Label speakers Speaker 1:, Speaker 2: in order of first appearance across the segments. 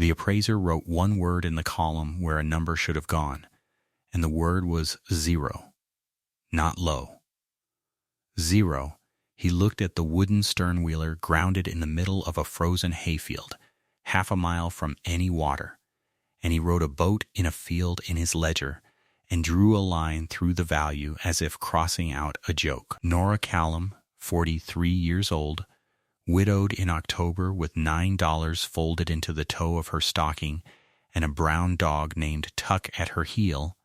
Speaker 1: The appraiser wrote one word in the column where a number should have gone, and the word was 0, not low. 0. He looked at the wooden sternwheeler grounded in the middle of a frozen hayfield, half a mile from any water, and he wrote a boat in a field in his ledger and drew a line through the value as if crossing out a joke. Nora Callum, 43 years old, widowed in October with $9 folded into the toe of her stocking and a brown dog named Tuck at her heel,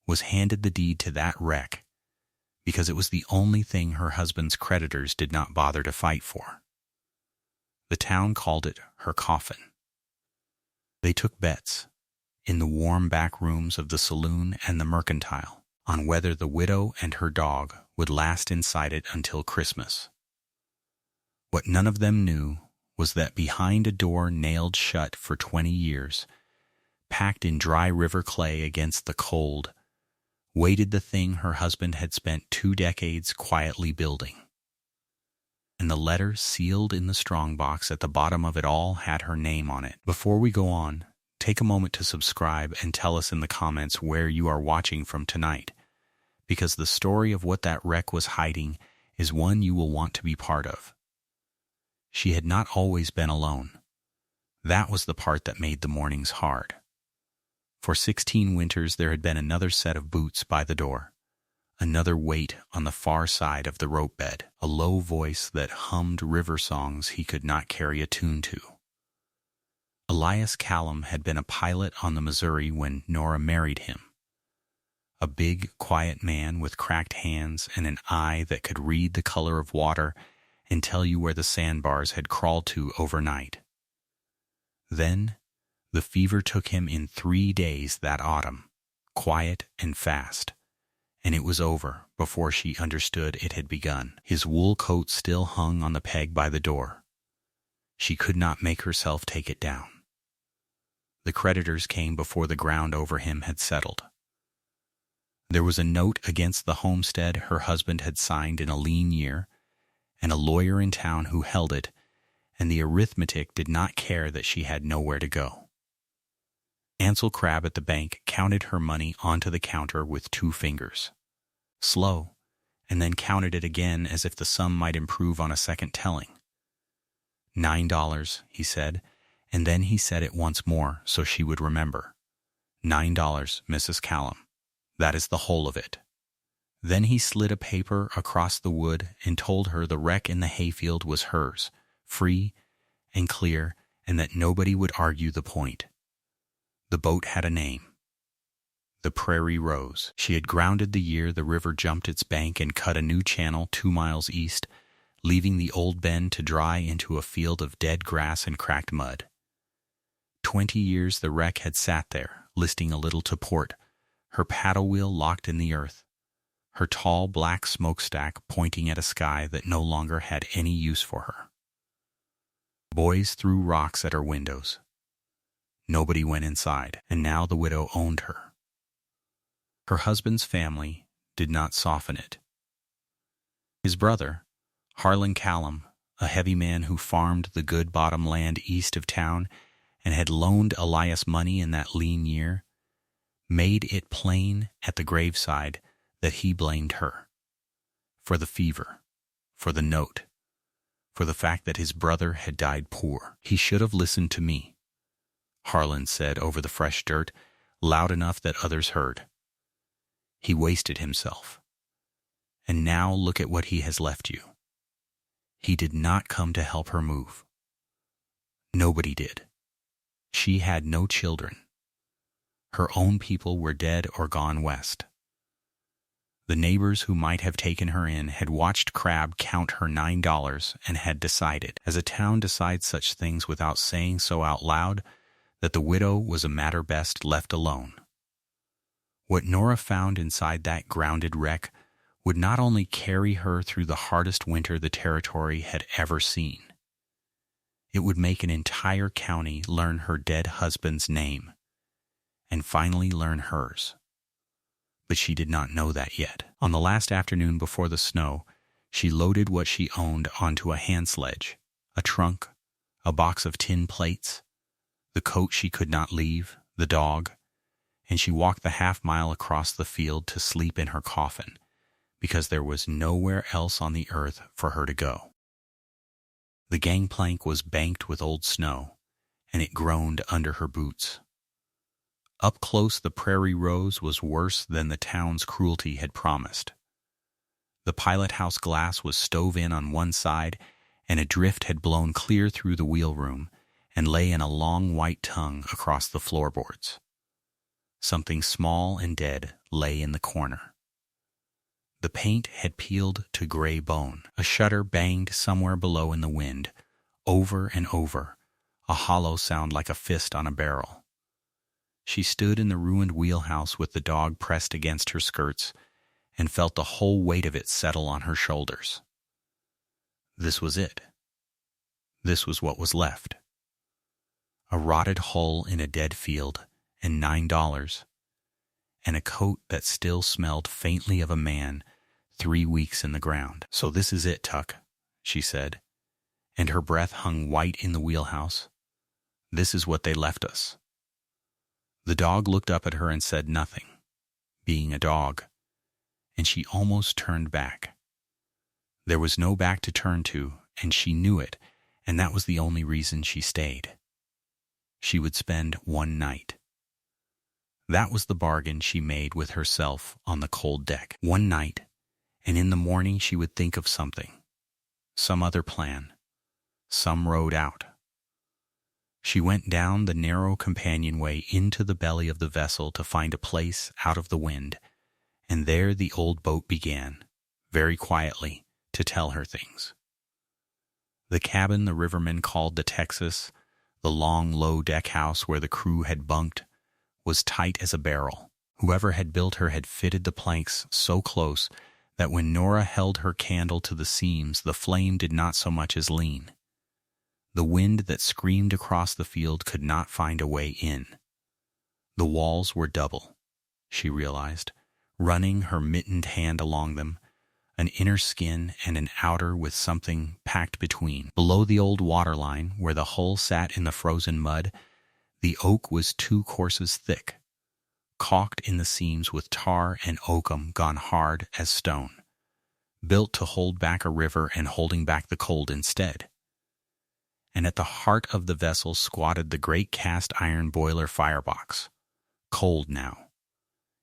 Speaker 1: was handed the deed to that wreck because it was the only thing her husband's creditors did not bother to fight for. The town called it her coffin. They took bets in the warm back rooms of the saloon and the mercantile on whether the widow and her dog would last inside it until Christmas. What none of them knew was that behind a door nailed shut for 20 years, packed in dry river clay against the cold, waited the thing her husband had spent 2 decades quietly building. And the letter sealed in the strongbox at the bottom of it all had her name on it. Before we go on, take a moment to subscribe and tell us in the comments where you are watching from tonight, because the story of what that wreck was hiding is one you will want to be part of. She had not always been alone. That was the part that made the mornings hard. For 16 winters there had been another set of boots by the door, another weight on the far side of the rope bed, a low voice that hummed river songs he could not carry a tune to. Elias Callum had been a pilot on the Missouri when Nora married him. A big, quiet man with cracked hands and an eye that could read the color of water and tell you where the sandbars had crawled to overnight. Then, the fever took him in 3 days that autumn, quiet and fast, and it was over before she understood it had begun. His wool coat still hung on the peg by the door. She could not make herself take it down. The creditors came before the ground over him had settled. There was a note against the homestead her husband had signed in a lean year, and a lawyer in town who held it, and the arithmetic did not care that she had nowhere to go. Ansel Crabb at the bank counted her money onto the counter with 2 fingers, slow, and then counted it again as if the sum might improve on a second telling. $9, he said, and then he said it once more so she would remember. $9, Mrs. Callum. That is the whole of it. Then he slid a paper across the wood and told her the wreck in the hayfield was hers, free and clear, and that nobody would argue the point. The boat had a name. The Prairie Rose. She had grounded the year the river jumped its bank and cut a new channel 2 miles east, leaving the old bend to dry into a field of dead grass and cracked mud. 20 years the wreck had sat there, listing a little to port, her paddle wheel locked in the earth, her tall black smokestack pointing at a sky that no longer had any use for her. Boys threw rocks at her windows. Nobody went inside, and now the widow owned her. Her husband's family did not soften it. His brother, Harlan Callum, a heavy man who farmed the good bottom land east of town and had loaned Elias money in that lean year, made it plain at the graveside that he blamed her. For the fever, for the note, for the fact that his brother had died poor. He should have listened to me, Harlan said over the fresh dirt, loud enough that others heard. He wasted himself. And now look at what he has left you. He did not come to help her move. Nobody did. She had no children. Her own people were dead or gone west. The neighbors who might have taken her in had watched Crabb count her $9 and had decided, as a town decides such things without saying so out loud, that the widow was a matter best left alone. What Nora found inside that grounded wreck would not only carry her through the hardest winter the territory had ever seen, it would make an entire county learn her dead husband's name, and finally learn hers. But she did not know that yet. On the last afternoon before the snow, she loaded what she owned onto a hand sledge, a trunk, a box of tin plates, the coat she could not leave, the dog, and she walked the half-mile across the field to sleep in her coffin, because there was nowhere else on the earth for her to go. The gangplank was banked with old snow, and it groaned under her boots. Up close the prairie rose was worse than the town's cruelty had promised. The pilot house glass was stove in on one side, and a drift had blown clear through the wheelroom and lay in a long white tongue across the floorboards. Something small and dead lay in the corner. The paint had peeled to gray bone. A shutter banged somewhere below in the wind, over and over, a hollow sound like a fist on a barrel. She stood in the ruined wheelhouse with the dog pressed against her skirts and felt the whole weight of it settle on her shoulders. This was it. This was what was left. A rotted hull in a dead field, and $9, and a coat that still smelled faintly of a man 3 weeks in the ground. "So this is it, Tuck," she said, and her breath hung white in the wheelhouse. "This is what they left us." The dog looked up at her and said nothing, being a dog, and she almost turned back. There was no back to turn to, and she knew it, and that was the only reason she stayed. She would spend one night. That was the bargain she made with herself on the cold deck. One night, and in the morning she would think of something, some other plan, some road out. She went down the narrow companionway into the belly of the vessel to find a place out of the wind, and there the old boat began, very quietly, to tell her things. The cabin the rivermen called the Texas, the long, low deck house where the crew had bunked, was tight as a barrel. Whoever had built her had fitted the planks so close that when Nora held her candle to the seams, the flame did not so much as lean. The wind that screamed across the field could not find a way in. The walls were double, she realized, running her mittened hand along them, an inner skin and an outer with something packed between. Below the old waterline, where the hull sat in the frozen mud, the oak was 2 courses thick, caulked in the seams with tar and oakum gone hard as stone, built to hold back a river and holding back the cold instead. And at the heart of the vessel squatted the great cast iron boiler firebox, cold now,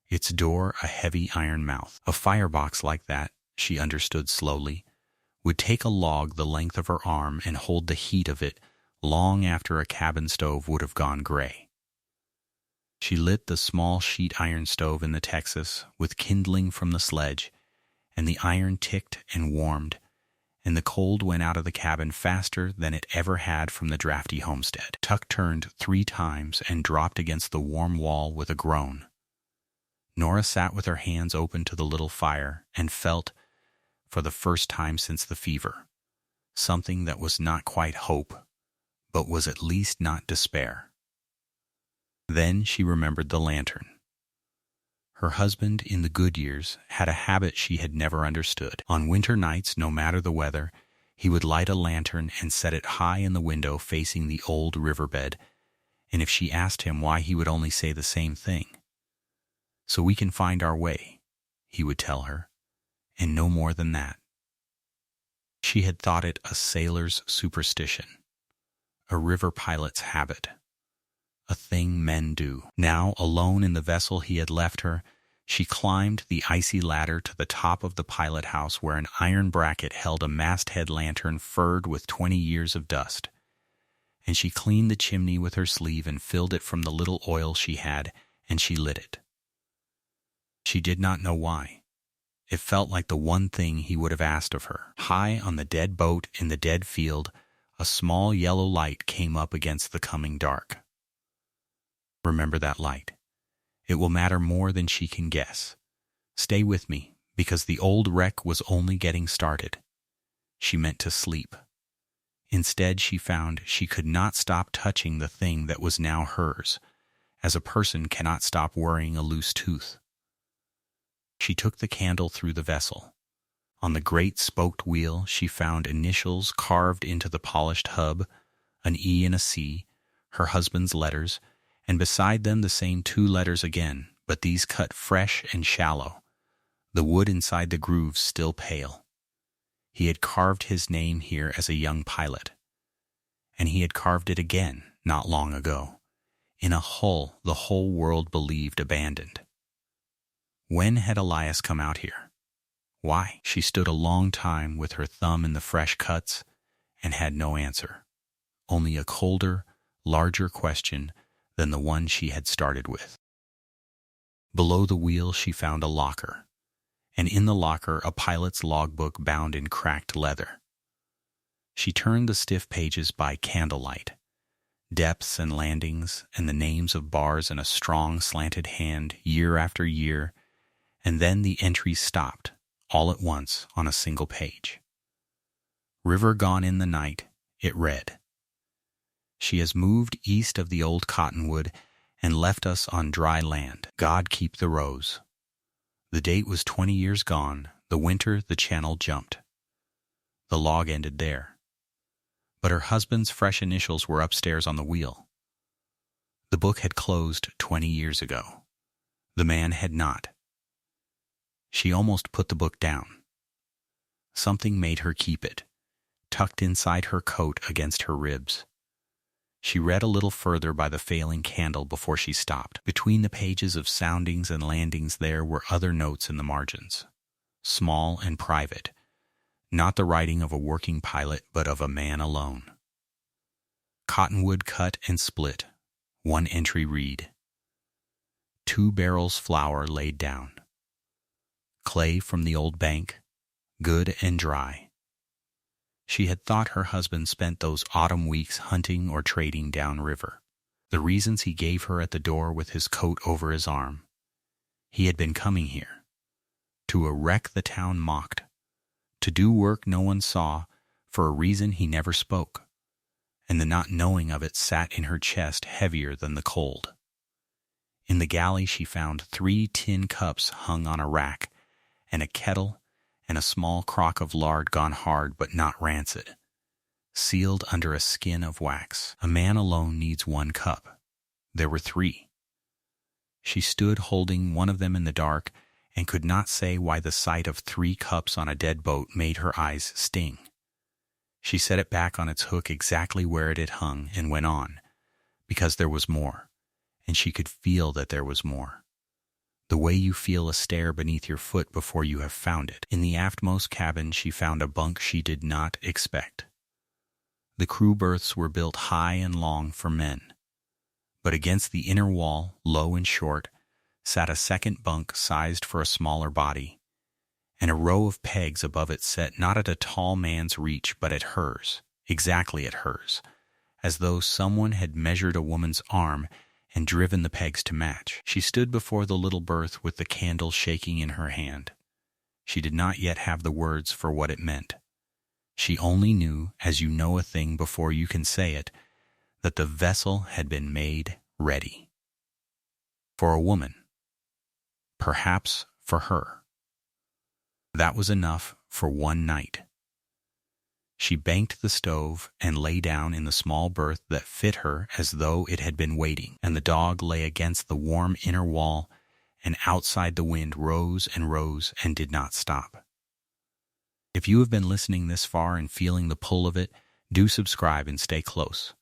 Speaker 1: its door a heavy iron mouth. A firebox like that, she understood slowly, would take a log the length of her arm and hold the heat of it long after a cabin stove would have gone gray. She lit the small sheet iron stove in the Texas with kindling from the sledge, and the iron ticked and warmed, and the cold went out of the cabin faster than it ever had from the drafty homestead. Tuck turned 3 times and dropped against the warm wall with a groan. Nora sat with her hands open to the little fire and felt, for the first time since the fever, something that was not quite hope, but was at least not despair. Then she remembered the lantern. Her husband in the good years had a habit she had never understood. On winter nights, no matter the weather, he would light a lantern and set it high in the window facing the old riverbed, and if she asked him why, he would only say the same thing. "So we can find our way," he would tell her, and no more than that. She had thought it a sailor's superstition, a river pilot's habit, a thing men do. Now, alone in the vessel he had left her, she climbed the icy ladder to the top of the pilot house where an iron bracket held a masthead lantern furred with 20 years of dust, and she cleaned the chimney with her sleeve and filled it from the little oil she had, and she lit it. She did not know why. It felt like the one thing he would have asked of her. High on the dead boat in the dead field, a small yellow light came up against the coming dark. Remember that light. It will matter more than she can guess. Stay with me, because the old wreck was only getting started. She meant to sleep. Instead, she found she could not stop touching the thing that was now hers, as a person cannot stop worrying a loose tooth. She took the candle through the vessel. On the great spoked wheel she found initials carved into the polished hub, an E and a C, her husband's letters, and beside them the same 2 letters again, but these cut fresh and shallow, the wood inside the grooves still pale. He had carved his name here as a young pilot, and he had carved it again not long ago, in a hull the whole world believed abandoned. When had Elias come out here? Why? She stood a long time with her thumb in the fresh cuts and had no answer, only a colder, larger question than the one she had started with. Below the wheel she found a locker, and in the locker a pilot's logbook bound in cracked leather. She turned the stiff pages by candlelight, depths and landings and the names of bars in a strong slanted hand year after year, and then the entries stopped, all at once on a single page. River gone in the night, it read. She has moved east of the old cottonwood and left us on dry land. God keep the rose. The date was 20 years gone, the winter the channel jumped. The log ended there. But her husband's fresh initials were upstairs on the wheel. The book had closed 20 years ago. The man had not. She almost put the book down. Something made her keep it, tucked inside her coat against her ribs. She read a little further by the failing candle before she stopped. Between the pages of soundings and landings there were other notes in the margins, small and private, not the writing of a working pilot but of a man alone. Cottonwood cut and split, one entry read. 2 barrels flour laid down. Clay from the old bank, good and dry. She had thought her husband spent those autumn weeks hunting or trading downriver. The reasons he gave her at the door with his coat over his arm. He had been coming here. To a wreck the town mocked. To do work no one saw, for a reason he never spoke. And the not knowing of it sat in her chest heavier than the cold. In the galley she found 3 tin cups hung on a rack, and a kettle, and a small crock of lard gone hard but not rancid, sealed under a skin of wax. A man alone needs 1 cup. There were 3. She stood holding one of them in the dark and could not say why the sight of 3 cups on a dead boat made her eyes sting. She set it back on its hook exactly where it had hung and went on, because there was more, and she could feel that there was more. The way you feel a stair beneath your foot before you have found it. In the aftmost cabin she found a bunk she did not expect. The crew berths were built high and long for men, but against the inner wall, low and short, sat a second bunk sized for a smaller body, and a row of pegs above it set not at a tall man's reach but at hers, exactly at hers, as though someone had measured a woman's arm and driven the pegs to match. She stood before the little berth with the candle shaking in her hand. She did not yet have the words for what it meant. She only knew, as you know a thing before you can say it, that the vessel had been made ready. For a woman. Perhaps for her. That was enough for one night. She banked the stove and lay down in the small berth that fit her as though it had been waiting, and the dog lay against the warm inner wall, and outside the wind rose and did not stop. If you have been listening this far and feeling the pull of it, do subscribe and stay close,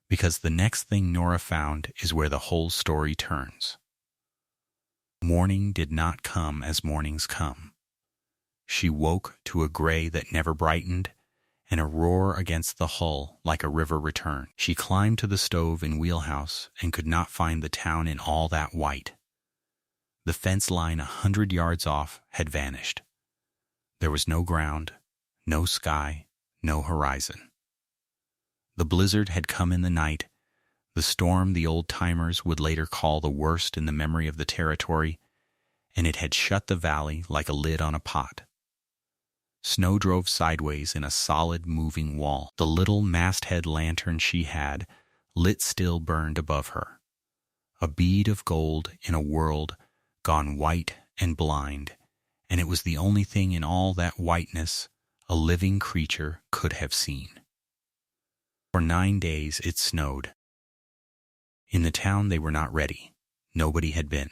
Speaker 1: because the next thing Nora found is where the whole story turns. Morning did not come as mornings come. She woke to a gray that never brightened, and a roar against the hull like a river return. She climbed to the stove in wheelhouse and could not find the town in all that white. The fence line 100 yards off had vanished. There was no ground, no sky, no horizon. The blizzard had come in the night, the storm the old-timers would later call the worst in the memory of the territory, and it had shut the valley like a lid on a pot. Snow drove sideways in a solid moving wall. The little masthead lantern she had, lit still burned above her. A bead of gold in a world gone white and blind, and it was the only thing in all that whiteness a living creature could have seen. For 9 days it snowed. In the town they were not ready. Nobody had been.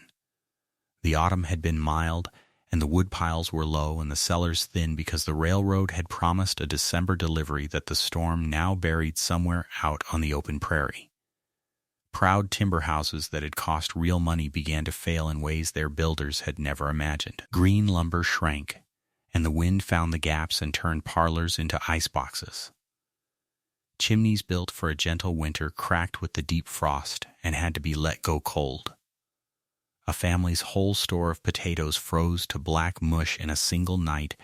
Speaker 1: The autumn had been mild, and the wood piles were low and the cellars thin because the railroad had promised a December delivery that the storm now buried somewhere out on the open prairie. Proud timber houses that had cost real money began to fail in ways their builders had never imagined. Green lumber shrank, and the wind found the gaps and turned parlors into ice boxes. Chimneys built for a gentle winter cracked with the deep frost and had to be let go cold. A family's whole store of potatoes froze to black mush in a single night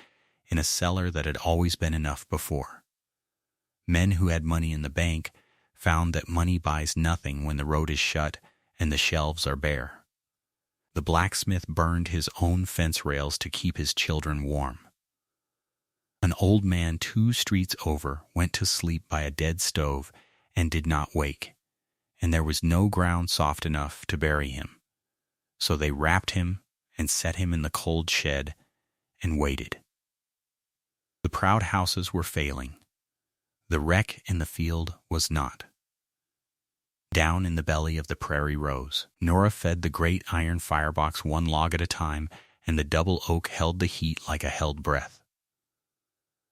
Speaker 1: in a cellar that had always been enough before. Men who had money in the bank found that money buys nothing when the road is shut and the shelves are bare. The blacksmith burned his own fence rails to keep his children warm. An old man 2 streets over went to sleep by a dead stove and did not wake, and there was no ground soft enough to bury him. So they wrapped him and set him in the cold shed and waited. The proud houses were failing. The wreck in the field was not. Down in the belly of the prairie rose. Nora fed the great iron firebox 1 log at a time, and the double oak held the heat like a held breath.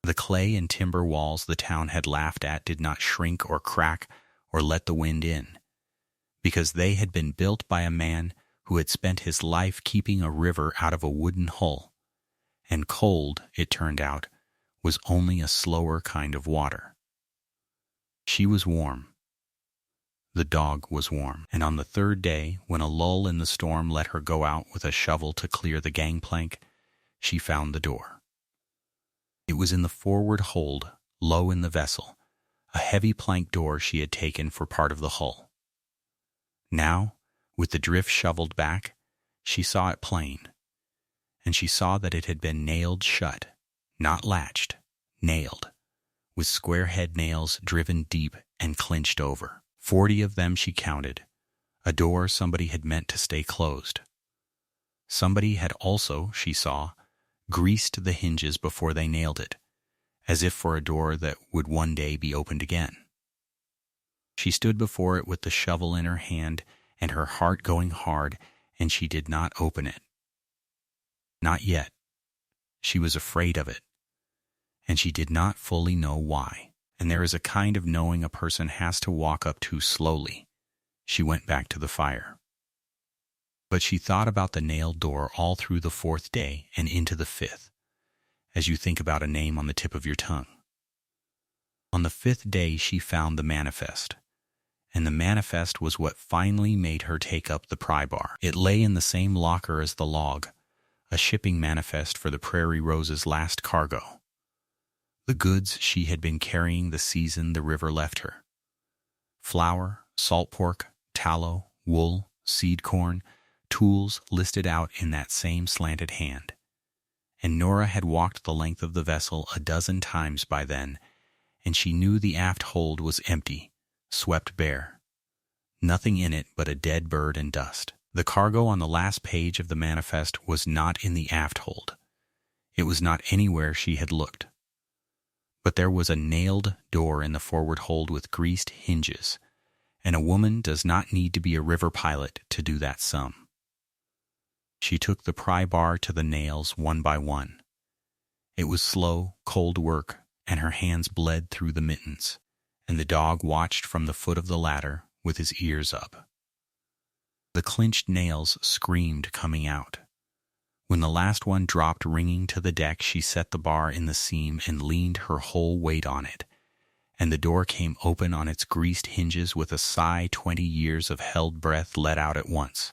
Speaker 1: The clay and timber walls the town had laughed at did not shrink or crack or let the wind in, because they had been built by a man who had spent his life keeping a river out of a wooden hull, and cold, it turned out, was only a slower kind of water. She was warm. The dog was warm, and on the 3rd day, when a lull in the storm let her go out with a shovel to clear the gangplank, she found the door. It was in the forward hold, low in the vessel, a heavy plank door she had taken for part of the hull. Now, with the drift shoveled back, she saw it plain, and she saw that it had been nailed shut, not latched, nailed, with square head nails driven deep and clinched over. 40 of them she counted, a door somebody had meant to stay closed. Somebody had also, she saw, greased the hinges before they nailed it, as if for a door that would one day be opened again. She stood before it with the shovel in her hand and her heart going hard, and she did not open it. Not yet. She was afraid of it, and she did not fully know why. And there is a kind of knowing a person has to walk up to slowly. She went back to the fire. But she thought about the nailed door all through the 4th day and into the 5th, as you think about a name on the tip of your tongue. On the 5th day she found the manifest, and the manifest was what finally made her take up the pry bar. It lay in the same locker as the log, a shipping manifest for the Prairie Rose's last cargo. The goods she had been carrying the season the river left her. Flour, salt pork, tallow, wool, seed corn, tools listed out in that same slanted hand. And Nora had walked the length of the vessel a dozen times by then, and she knew the aft hold was empty, swept bare. Nothing in it but a dead bird and dust. The cargo on the last page of the manifest was not in the aft hold. It was not anywhere she had looked. But there was a nailed door in the forward hold with greased hinges, and a woman does not need to be a river pilot to do that sum. She took the pry bar to the nails one by one. It was slow, cold work, and her hands bled through the mittens, and the dog watched from the foot of the ladder with his ears up. The clinched nails screamed coming out. When the last one dropped ringing to the deck, she set the bar in the seam and leaned her whole weight on it, and the door came open on its greased hinges with a sigh 20 years of held breath let out at once,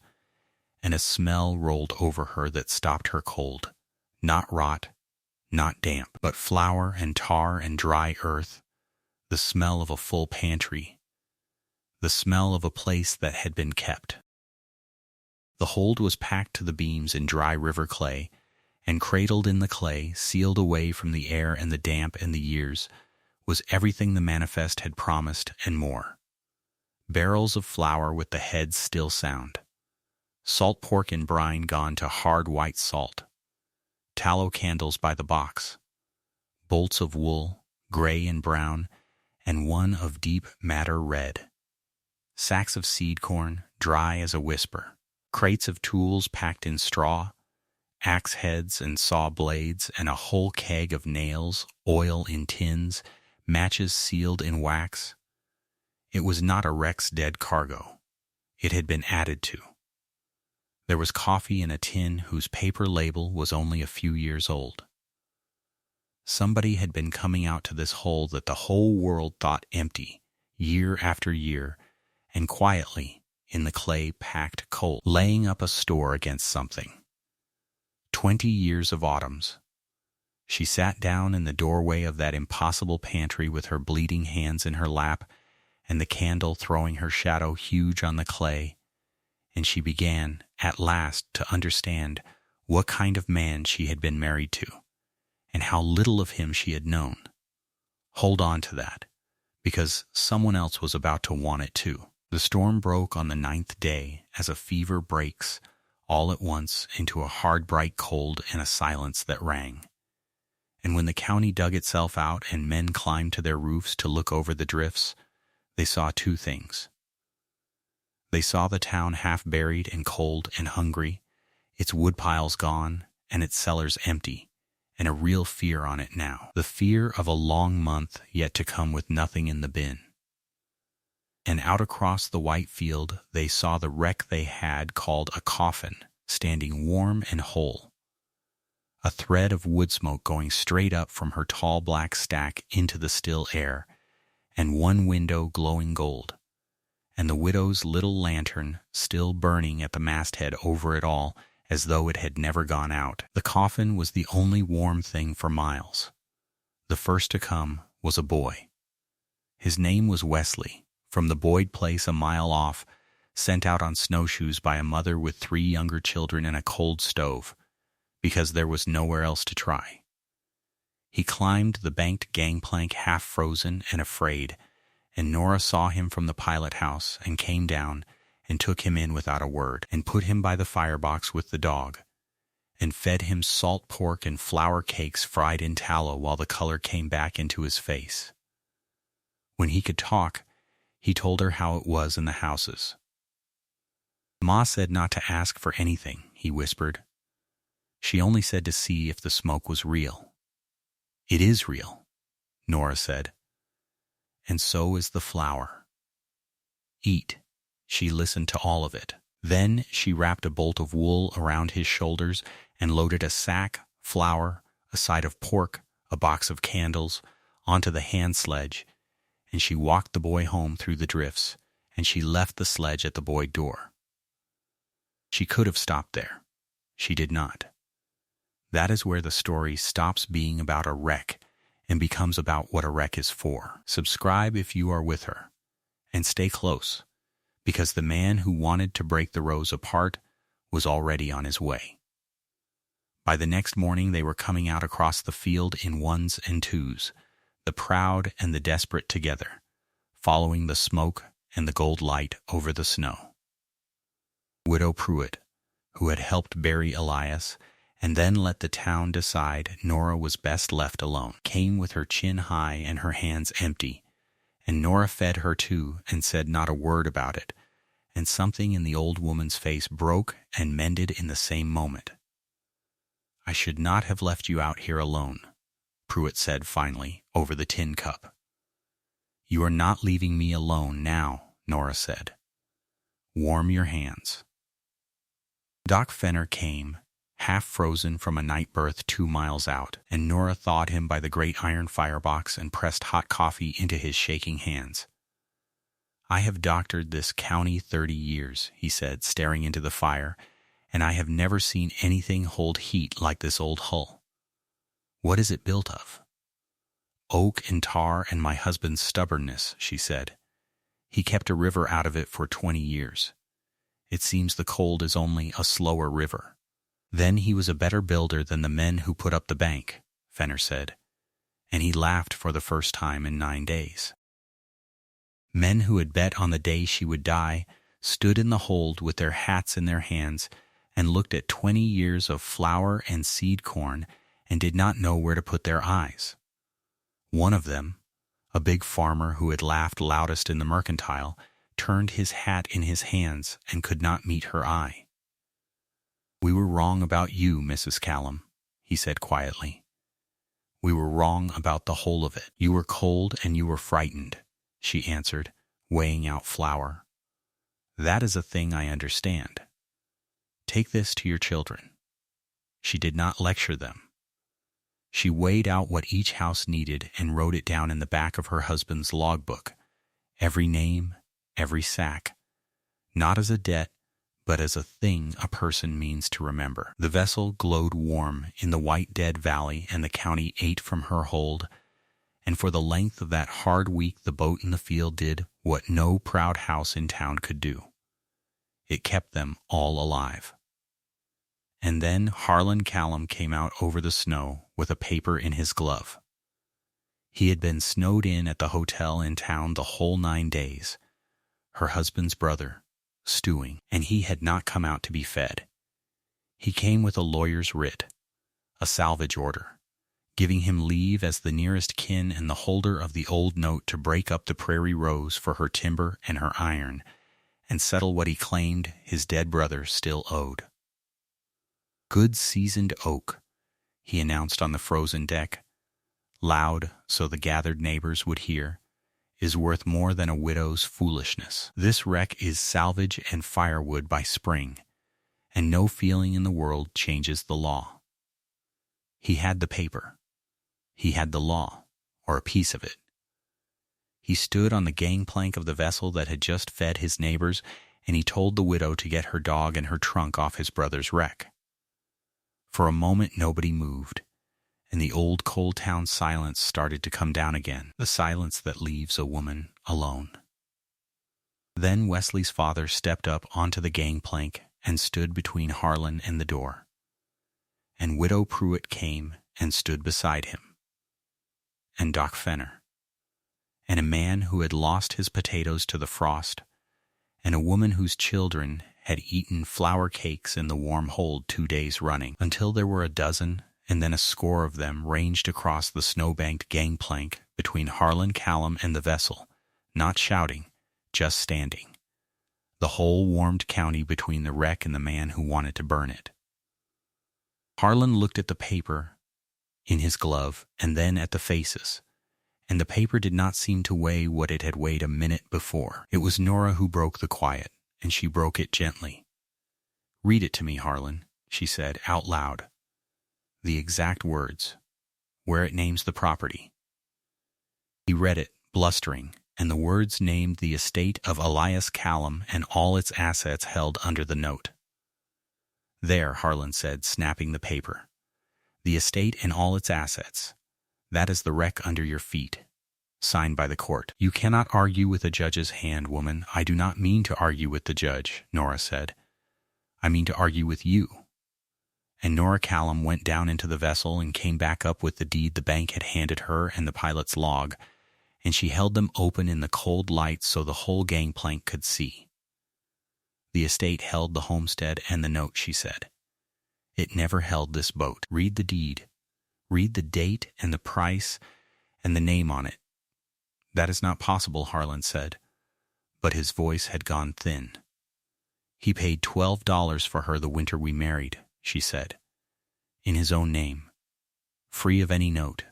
Speaker 1: and a smell rolled over her that stopped her cold. Not rot, not damp, but flour and tar and dry earth, the smell of a full pantry, the smell of a place that had been kept. The hold was packed to the beams in dry river clay, and cradled in the clay, sealed away from the air and the damp and the years, was everything the manifest had promised and more. Barrels of flour with the heads still sound. Salt pork in brine gone to hard white salt. Tallow candles by the box. Bolts of wool, gray and brown, and one of deep madder red. sacks of seed corn, dry as a whisper, crates of tools packed in straw, axe heads and saw blades, and a whole keg of nails, oil in tins, matches sealed in wax. It was not a wreck's dead cargo. It had been added to. There was coffee in a tin whose paper label was only a few years old. Somebody had been coming out to this hole that the whole world thought empty, year after year, and quietly, in the clay-packed coal, laying up a store against something. 20 years of autumns. She sat down in the doorway of that impossible pantry with her bleeding hands in her lap and the candle throwing her shadow huge on the clay, and she began, at last, to understand what kind of man she had been married to, and how little of him she had known. Hold on to that, because someone else was about to want it too. The storm broke on the 9th day, as a fever breaks, all at once, into a hard bright cold and a silence that rang. And when the county dug itself out and men climbed to their roofs to look over the drifts, they saw two things. They saw the town half buried and cold and hungry, its woodpiles gone and its cellars empty, and a real fear on it now, the fear of a long month yet to come with nothing in the bin. And out across the white field they saw the wreck they had called a coffin, standing warm and whole, a thread of wood smoke going straight up from her tall black stack into the still air, and one window glowing gold, and the widow's little lantern still burning at the masthead over it all as though it had never gone out. The coffin was the only warm thing for miles. The first to come was a boy. His name was Wesley, from the Boyd place a mile off, sent out on snowshoes by a mother with 3 younger children and a cold stove, because there was nowhere else to try. He climbed the banked gangplank half frozen and afraid, and Nora saw him from the pilot house and came down and took him in without a word, and put him by the firebox with the dog, and fed him salt pork and flour cakes fried in tallow while the color came back into his face. When he could talk, he told her how it was in the houses. Ma said not to ask for anything, he whispered. She only said to see if the smoke was real. It is real, Nora said. And so is the flour. Eat. She listened to all of it. Then she wrapped a bolt of wool around his shoulders and loaded a sack, flour, a side of pork, a box of candles, onto the hand sledge, and she walked the boy home through the drifts, and she left the sledge at the Boyd door. She could have stopped there. She did not. That is where the story stops being about a wreck and becomes about what a wreck is for. Subscribe if you are with her, and stay close, because the man who wanted to break the rows apart was already on his way. By the next morning they were coming out across the field in ones and twos, the proud and the desperate together, following the smoke and the gold light over the snow. Widow Pruitt, who had helped bury Elias and then let the town decide Nora was best left alone, came with her chin high and her hands empty, and Nora fed her too and said not a word about it, and something in the old woman's face broke and mended in the same moment. I should not have left you out here alone, Pruitt said finally over the tin cup. You are not leaving me alone now, Nora said. Warm your hands. Doc Fenner came, half frozen from a night berth 2 miles out, and Nora thawed him by the great iron firebox and pressed hot coffee into his shaking hands. I have doctored this county 30 years, he said, staring into the fire, and I have never seen anything hold heat like this old hull. What is it built of? Oak and tar and my husband's stubbornness, she said. He kept a river out of it for 20 years. It seems the cold is only a slower river. Then he was a better builder than the men who put up the bank, Fenner said, and he laughed for the first time in 9 days. Men who had bet on the day she would die stood in the hold with their hats in their hands and looked at 20 years of flour and seed corn and did not know where to put their eyes. One of them, a big farmer who had laughed loudest in the mercantile, turned his hat in his hands and could not meet her eye. "We were wrong about you, Mrs. Callum," he said quietly. "We were wrong about the whole of it. You were cold and you were frightened," she answered, weighing out flour. "That is a thing I understand. Take this to your children." She did not lecture them. She weighed out what each house needed and wrote it down in the back of her husband's logbook, every name, every sack, not as a debt, but as a thing a person means to remember. The vessel glowed warm in the white dead valley, and the county ate from her hold, and for the length of that hard week the boat in the field did what no proud house in town could do. It kept them all alive. And then Harlan Callum came out over the snow with a paper in his glove. He had been snowed in at the hotel in town the whole 9 days, her husband's brother, stewing, and he had not come out to be fed. He came with a lawyer's writ, a salvage order, giving him leave as the nearest kin and the holder of the old note to break up the Prairie Rose for her timber and her iron, and settle what he claimed his dead brother still owed. "Good seasoned oak," he announced on the frozen deck, loud so the gathered neighbors would hear, "is worth more than a widow's foolishness. This wreck is salvage and firewood by spring, and no feeling in the world changes the law." He had the paper. He had the law, or a piece of it. He stood on the gangplank of the vessel that had just fed his neighbors, and he told the widow to get her dog and her trunk off his brother's wreck. For a moment nobody moved, and the old cold town silence started to come down again, the silence that leaves a woman alone. Then Wesley's father stepped up onto the gangplank and stood between Harlan and the door. And Widow Pruitt came and stood beside him. And Doc Fenner. And a man who had lost his potatoes to the frost, and a woman whose children had eaten flour cakes in the warm hold 2 days running, until there were a dozen and then a score of them ranged across the snow-banked gangplank between Harlan Callum and the vessel, not shouting, just standing. The whole warmed county between the wreck and the man who wanted to burn it. Harlan looked at the paper in his glove and then at the faces, and the paper did not seem to weigh what it had weighed a minute before. It was Nora who broke the quiet, and she broke it gently. "Read it to me, Harlan," she said, out loud. The exact words, where it names the property. He read it, blustering, and the words named the estate of Elias Callum and all its assets held under the note. "There," Harlan said, snapping the paper. "The estate and all its assets. That is the wreck under your feet. Signed by the court." "You cannot argue with a judge's hand, woman." "I do not mean to argue with the judge," Nora said. "I mean to argue with you." And Nora Callum went down into the vessel and came back up with the deed the bank had handed her and the pilot's log, and she held them open in the cold light so the whole gangplank could see. The estate held the homestead and the note, she said. It never held this boat. Read the deed. Read the date and the price and the name on it. "That is not possible," Harlan said, but his voice had gone thin. "He paid $12 for her the winter we married," she said, "in his own name, free of any note.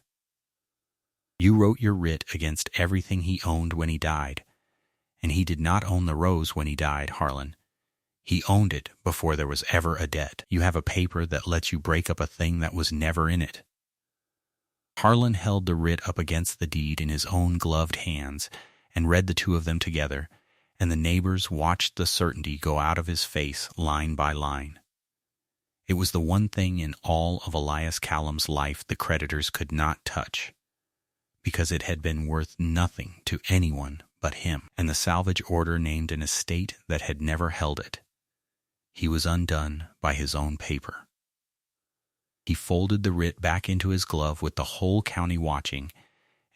Speaker 1: You wrote your writ against everything he owned when he died, and he did not own the rose when he died, Harlan. He owned it before there was ever a debt. You have a paper that lets you break up a thing that was never in it." Harlan held the writ up against the deed in his own gloved hands and read the two of them together, and the neighbors watched the certainty go out of his face line by line. It was the one thing in all of Elias Callum's life the creditors could not touch, because it had been worth nothing to anyone but him, and the salvage order named an estate that had never held it. He was undone by his own paper. He folded the writ back into his glove with the whole county watching,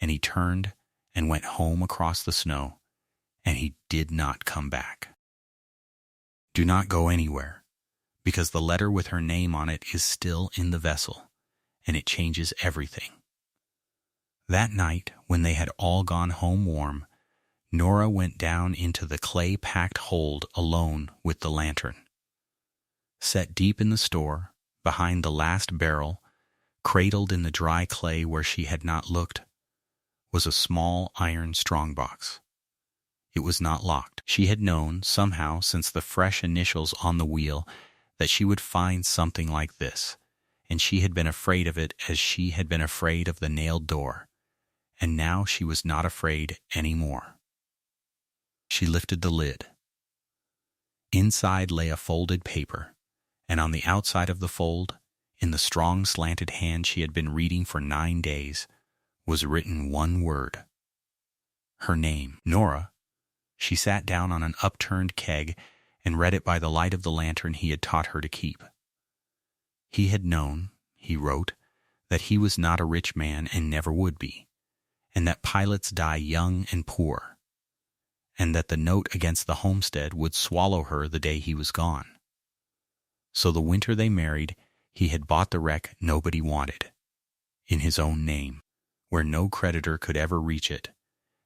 Speaker 1: and he turned and went home across the snow, and he did not come back. Do not go anywhere, because the letter with her name on it is still in the vessel, and it changes everything. That night, when they had all gone home warm, Nora went down into the clay-packed hold alone with the lantern. Set deep in the store, behind the last barrel, cradled in the dry clay where she had not looked, was a small iron strongbox. It was not locked. She had known, somehow, since the fresh initials on the wheel, that she would find something like this, and she had been afraid of it as she had been afraid of the nailed door, and now she was not afraid any more. She lifted the lid. Inside lay a folded paper, and on the outside of the fold, in the strong slanted hand she had been reading for 9 days, was written one word. Her name, Nora. She sat down on an upturned keg and read it by the light of the lantern he had taught her to keep. He had known, he wrote, that he was not a rich man and never would be, and that pilots die young and poor, and that the note against the homestead would swallow her the day he was gone. So the winter they married, he had bought the wreck nobody wanted, in his own name, where no creditor could ever reach it,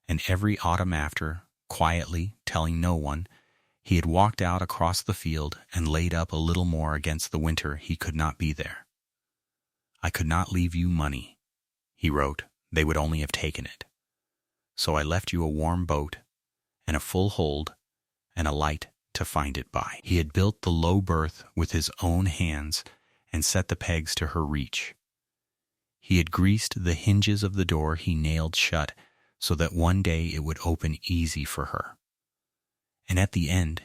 Speaker 1: and every autumn after, quietly, telling no one, he had walked out across the field and laid up a little more against the winter he could not be there. I could not leave you money, he wrote. They would only have taken it. So I left you a warm boat and a full hold and a light to find it by. He had built the low berth with his own hands and set the pegs to her reach. He had greased the hinges of the door he nailed shut so that one day it would open easy for her. And at the end,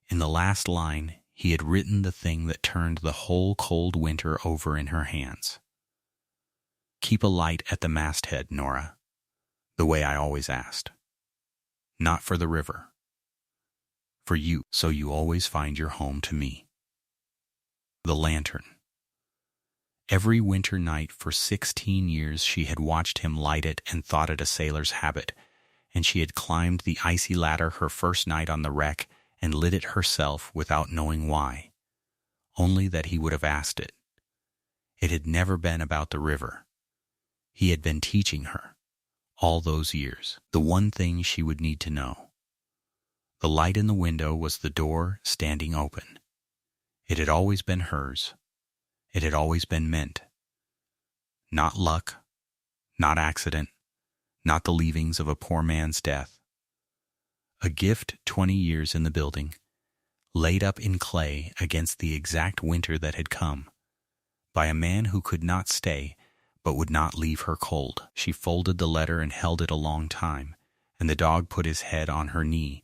Speaker 1: in the last line, he had written the thing that turned the whole cold winter over in her hands. Keep a light at the masthead, Nora, the way I always asked. Not for the river. For you, so you always find your home to me. The lantern. Every winter night for 16 years she had watched him light it and thought it a sailor's habit, and she had climbed the icy ladder her first night on the wreck and lit it herself without knowing why, only that he would have asked it. It had never been about the river. He had been teaching her, all those years, the one thing she would need to know. The light in the window was the door standing open. It had always been hers. It had always been meant. Not luck, not accident, not the leavings of a poor man's death. A gift 20 years in the building, laid up in clay against the exact winter that had come, by a man who could not stay but would not leave her cold. She folded the letter and held it a long time, and the dog put his head on her knee,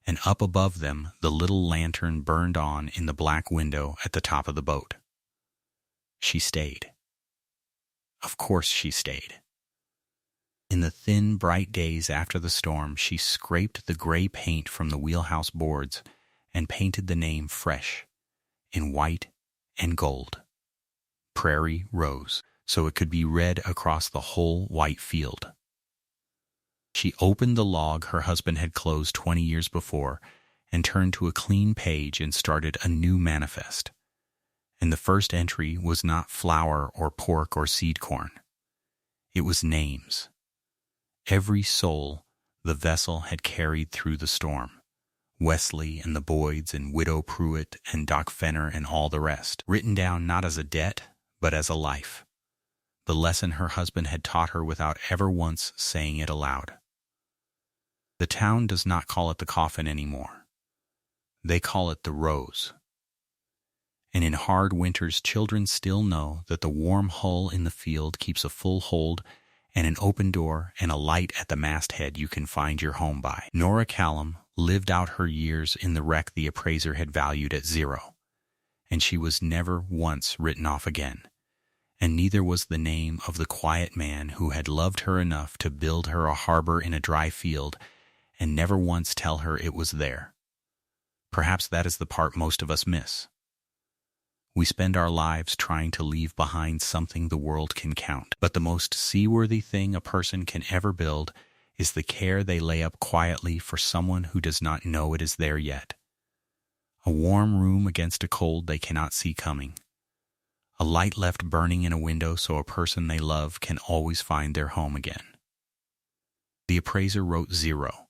Speaker 1: and up above them the little lantern burned on in the black window at the top of the boat. She stayed. Of course she stayed. In the thin, bright days after the storm, she scraped the gray paint from the wheelhouse boards and painted the name fresh, in white and gold. Prairie Rose, so it could be read across the whole white field. She opened the log her husband had closed 20 years before and turned to a clean page and started a new manifest. And the first entry was not flour or pork or seed corn. It was names. Every soul the vessel had carried through the storm. Wesley and the Boyds and Widow Pruitt and Doc Fenner and all the rest, written down not as a debt, but as a life. The lesson her husband had taught her without ever once saying it aloud. The town does not call it the coffin anymore. They call it the rose. And in hard winters, children still know that the warm hull in the field keeps a full hold and an open door and a light at the masthead you can find your home by. Nora Callum lived out her years in the wreck the appraiser had valued at 0, and she was never once written off again, and neither was the name of the quiet man who had loved her enough to build her a harbor in a dry field and never once tell her it was there. Perhaps that is the part most of us miss. We spend our lives trying to leave behind something the world can count. But the most seaworthy thing a person can ever build is the care they lay up quietly for someone who does not know it is there yet. A warm room against a cold they cannot see coming. A light left burning in a window so a person they love can always find their home again. The appraiser wrote 0,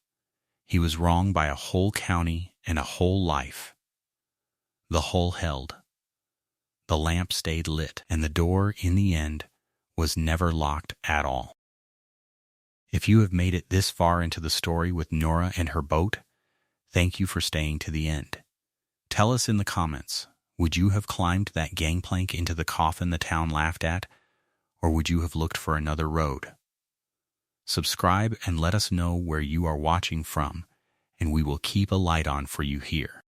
Speaker 1: He was wrong by a whole county and a whole life. The hull held. The lamp stayed lit, and the door, in the end, was never locked at all. If you have made it this far into the story with Nora and her boat, thank you for staying to the end. Tell us in the comments, would you have climbed that gangplank into the coffin the town laughed at, or would you have looked for another road? Subscribe and let us know where you are watching from, and we will keep a light on for you here.